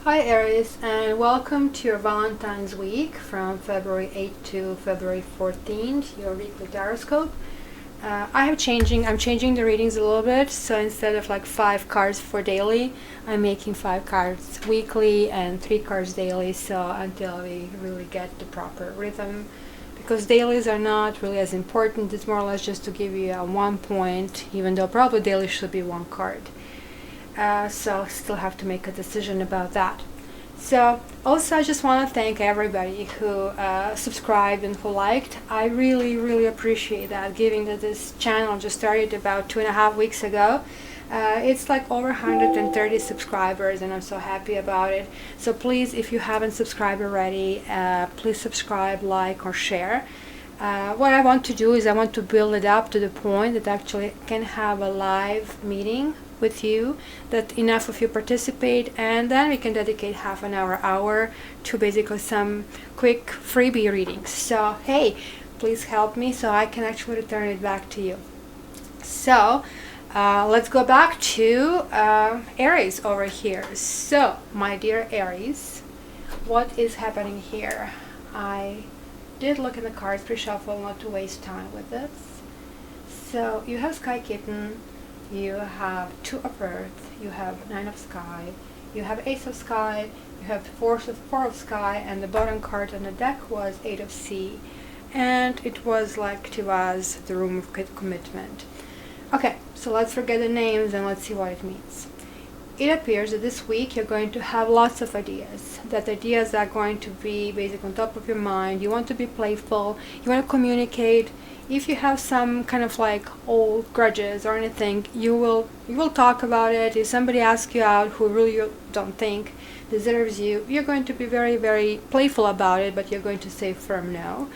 Hi Aries, and welcome to your Valentine's week from February 8th to February 14th, your weekly Taroscope. I'm changing the readings a little bit, so instead of like 5 cards for daily, I'm making 5 cards weekly and 3 cards daily, so until we really get the proper rhythm. Because dailies are not really as important, it's more or less just to give you a 1 point, even though probably daily should be 1 card. So still have to make a decision about that. So also I just want to thank everybody who subscribed and who liked. I really appreciate that, given that this channel just started about 2.5 weeks ago. It's like over 130 subscribers and I'm so happy about it. So please, if you haven't subscribed already, please subscribe, like or share. What I want to do is I want to build it up to the point that actually can have a live meeting with you, that enough of you participate, and then we can dedicate half an hour to basically some quick freebie readings. So hey, please help me so I can actually return it back to you. So let's go back to Aries over here. So my dear Aries, what is happening here? I did look in the cards pre-shuffle, not to waste time with this. So you have Sky Kitten, you have 2 of Earth, you have 9 of Sky, you have Ace of Sky, you have 4 of Sky, and the bottom card on the deck was 8 of Sea. And it was like to us the room of commitment. Okay, so let's forget the names and let's see what it means. It appears that this week you're going to have lots of ideas. That ideas are going to be basically on top of your mind. You want to be playful, you want to communicate. If you have some kind of like old grudges or anything, you will talk about it. If somebody asks you out who really you don't think deserves you, you're going to be very playful about it, but you're going to say firm no.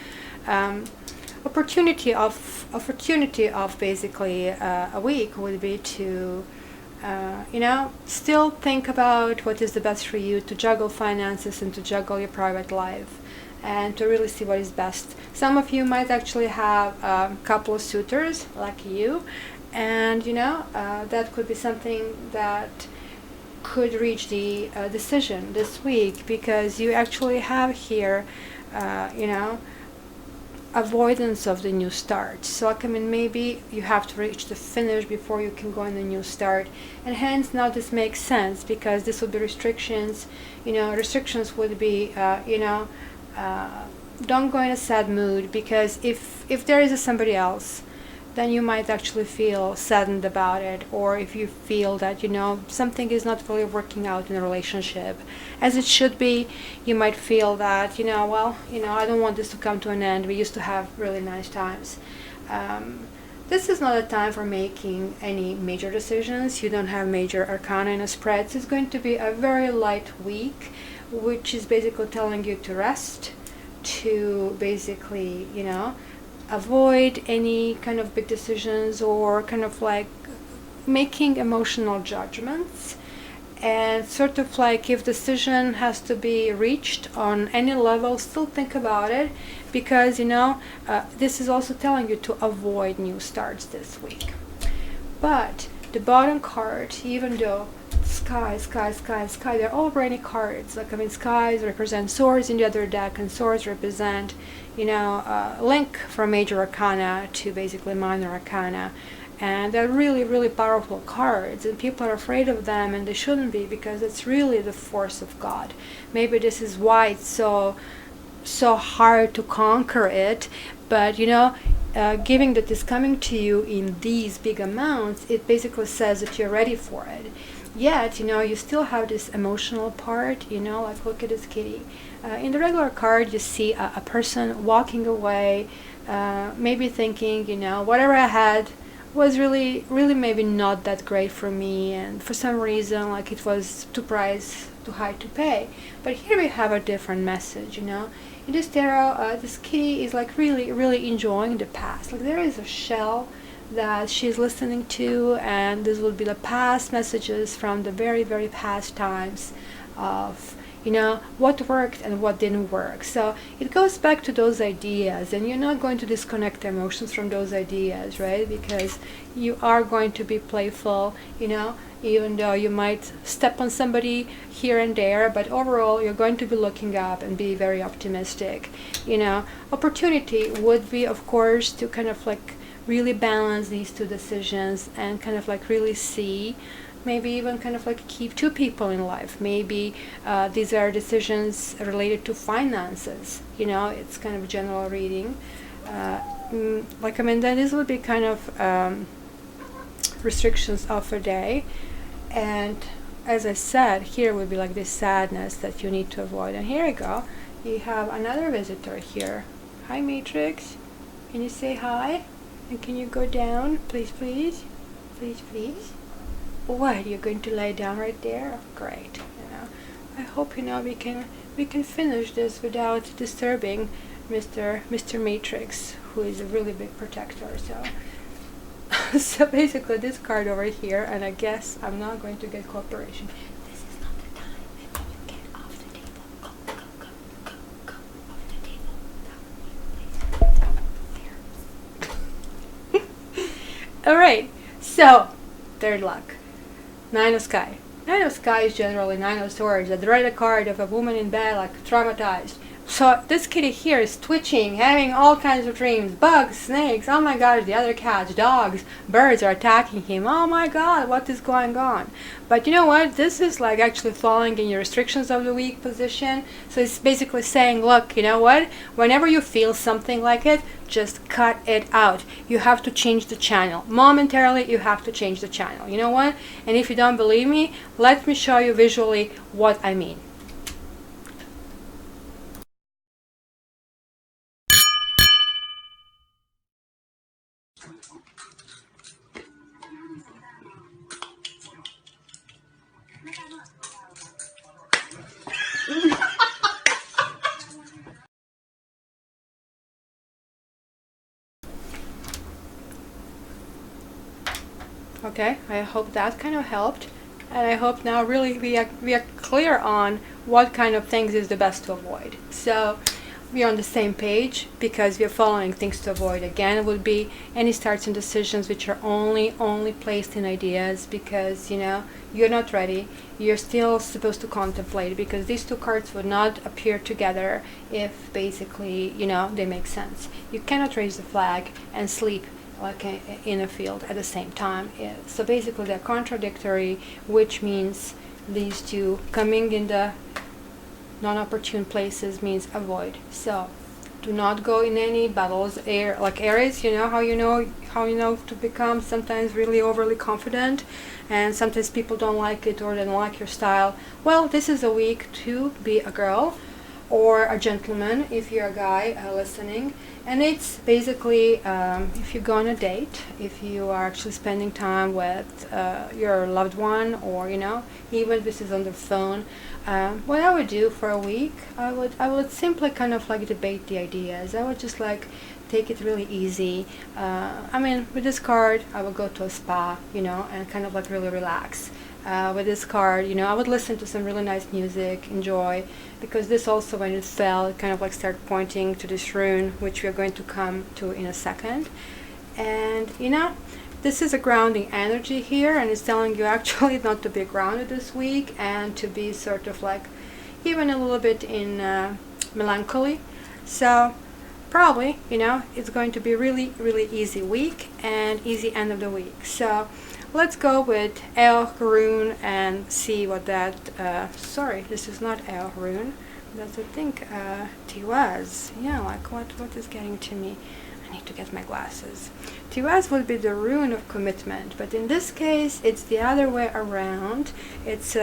Opportunity of basically a week would be to still think about what is the best for you, to juggle finances and to juggle your private life, and to really see what is best. Some of you might actually have a couple of suitors like you, and that could be something that could reach the decision this week, because you actually have here avoidance of the new start. So I mean, maybe you have to reach the finish before you can go in the new start, and hence now this makes sense, because this would be restrictions. Restrictions would be don't go in a sad mood, because if there is somebody else, then you might actually feel saddened about it, or if you feel that something is not really working out in a relationship as it should be, you might feel that I don't want this to come to an end. We used to have really nice times. This is not a time for making any major decisions. You don't have major arcana in a spread. So it's going to be a very light week, which is basically telling you to rest, to basically avoid any kind of big decisions or kind of like making emotional judgments, and sort of like if decision has to be reached on any level, still think about it, because this is also telling you to avoid new starts this week. But the bottom card, even though sky, they're all rainy cards. Skies represent swords in the other deck, and swords represent link from major arcana to basically minor arcana, and they're really powerful cards, and people are afraid of them, and they shouldn't be, because it's really the force of God. Maybe this is why it's so hard to conquer it, but giving that is coming to you in these big amounts, it basically says that you're ready for it. Yet, you still have this emotional part, like look at this kitty. In the regular card, you see a person walking away, maybe thinking, whatever I had was really maybe not that great for me, and for some reason, like it was too high to pay. But here we have a different message, In this tarot, this kitty is like really enjoying the past. Like there is a shell that she's listening to, and this would be the past messages from the very past times of you know, what worked and what didn't work. So it goes back to those ideas, and you're not going to disconnect emotions from those ideas, right? Because you are going to be playful, you know, even though you might step on somebody here and there, but overall you're going to be looking up and be very optimistic. You know, opportunity would be, of course, to kind of like really balance these two decisions and kind of like really see, maybe even kind of like keep two people in life. Maybe these are decisions related to finances, you know, it's kind of general reading. Like, I mean, then this would be kind of restrictions of a day. And as I said, here would be like this sadness that you need to avoid. And here we go. You have another visitor here. Hi, Matrix. Can you say hi? And can you go down, please, please? Please, please? What, you're going to lie down right there? Great. You know, I hope, you know, we can finish this without disturbing Mr. Matrix, who is a really big protector. So so basically this card over here, and I guess I'm not going to get cooperation. This is not the time. When you get off the table, go off the table. There. All right. So third luck. Nine of Sky. Nine of Sky is generally Nine of Swords, the dreaded card of a woman in bed, like traumatized. So this kitty here is twitching, having all kinds of dreams. Bugs, snakes, oh my gosh, the other cats, dogs, birds are attacking him. Oh my god, what is going on? But you know what? This is like actually falling in your restrictions of the week position. So it's basically saying, look, you know what? Whenever you feel something like it, just cut it out. You have to change the channel. Momentarily, you have to change the channel. You know what? And if you don't believe me, let me show you visually what I mean. Okay, I hope that kind of helped, and I hope now really we are clear on what kind of things is the best to avoid. So we are on the same page, because we are following things to avoid. Again, it would be any starts and decisions which are only placed in ideas, because you know you're not ready. You're still supposed to contemplate, because these two cards would not appear together if basically, you know, they make sense. You cannot raise the flag and sleep like in a field at the same time. So basically they're contradictory, which means these two coming in the non-opportune places means avoid. So do not go in any battles. Like Aries, you know how you know to become sometimes really overly confident, and sometimes people don't like it or they don't like your style. Well, this is a week to be a girl or a gentleman if you're a guy listening. And it's basically if you go on a date, if you are actually spending time with your loved one, or you know, even if this is on the phone, what I would do for a week, I would simply kind of like debate the ideas. I would just like take it really easy. I mean, with this card, I would go to a spa, you know, and kind of like really relax. With this card, you know, I would listen to some really nice music, enjoy, because this also, when it fell, it kind of like started pointing to this rune, which we are going to come to in a second. And you know, this is a grounding energy here, and it's telling you actually not to be grounded this week, and to be sort of like even a little bit in melancholy. So probably, you know, it's going to be really easy week and easy end of the week. So let's go with El rune and see what that, sorry, this is not El rune, that's I think Tiwaz. Yeah, like what is getting to me? I need to get my glasses. Tiwaz would be the rune of commitment, but in this case it's the other way around. It's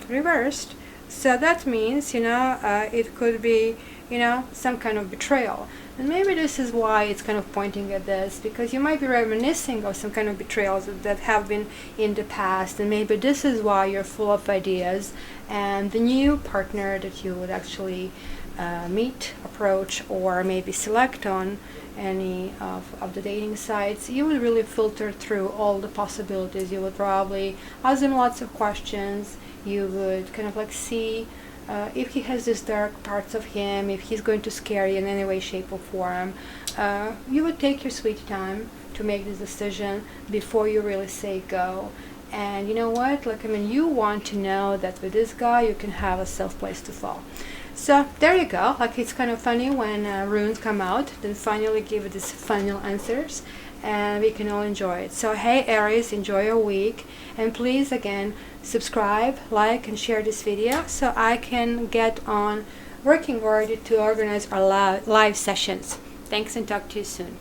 reversed. So that means, you know, it could be, you know, some kind of betrayal. And maybe this is why it's kind of pointing at this, because you might be reminiscing of some kind of betrayals that have been in the past, and maybe this is why you're full of ideas, and the new partner that you would actually meet, approach, or maybe select on any of the dating sites, you would really filter through all the possibilities. You would probably ask them lots of questions. You would kind of like see if he has these dark parts of him, if he's going to scare you in any way, shape, or form, you would take your sweet time to make this decision before you really say go. And you know what? Like, I mean, you want to know that with this guy you can have a safe place to fall. So there you go. Like, it's kind of funny when runes come out, then finally give it these final answers, and we can all enjoy it. So hey Aries, enjoy your week, and please again subscribe, like, and share this video so I can get on working hard to organize our live sessions. Thanks, and talk to you soon.